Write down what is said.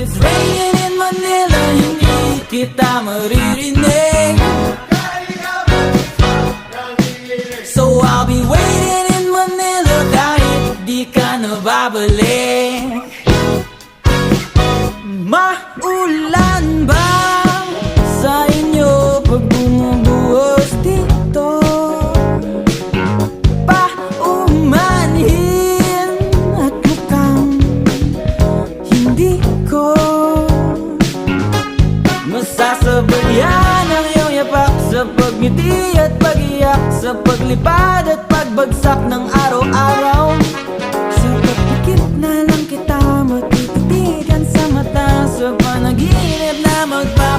it's raining in Manila, hindi kita maririnig. So I'll be waiting in Manila kahit di ka na babalik. Maulan ba sa inyo pag bumubuhos dito? Paumanhin at mukhang hindi ko masasabayan ang iyong yapak sa pagngiti at pag-iyak, sa paglipad at pagbagsak ng araw-araw. Sa pagpikit na lang kita matititigan sa mata, sa panaginip na magpa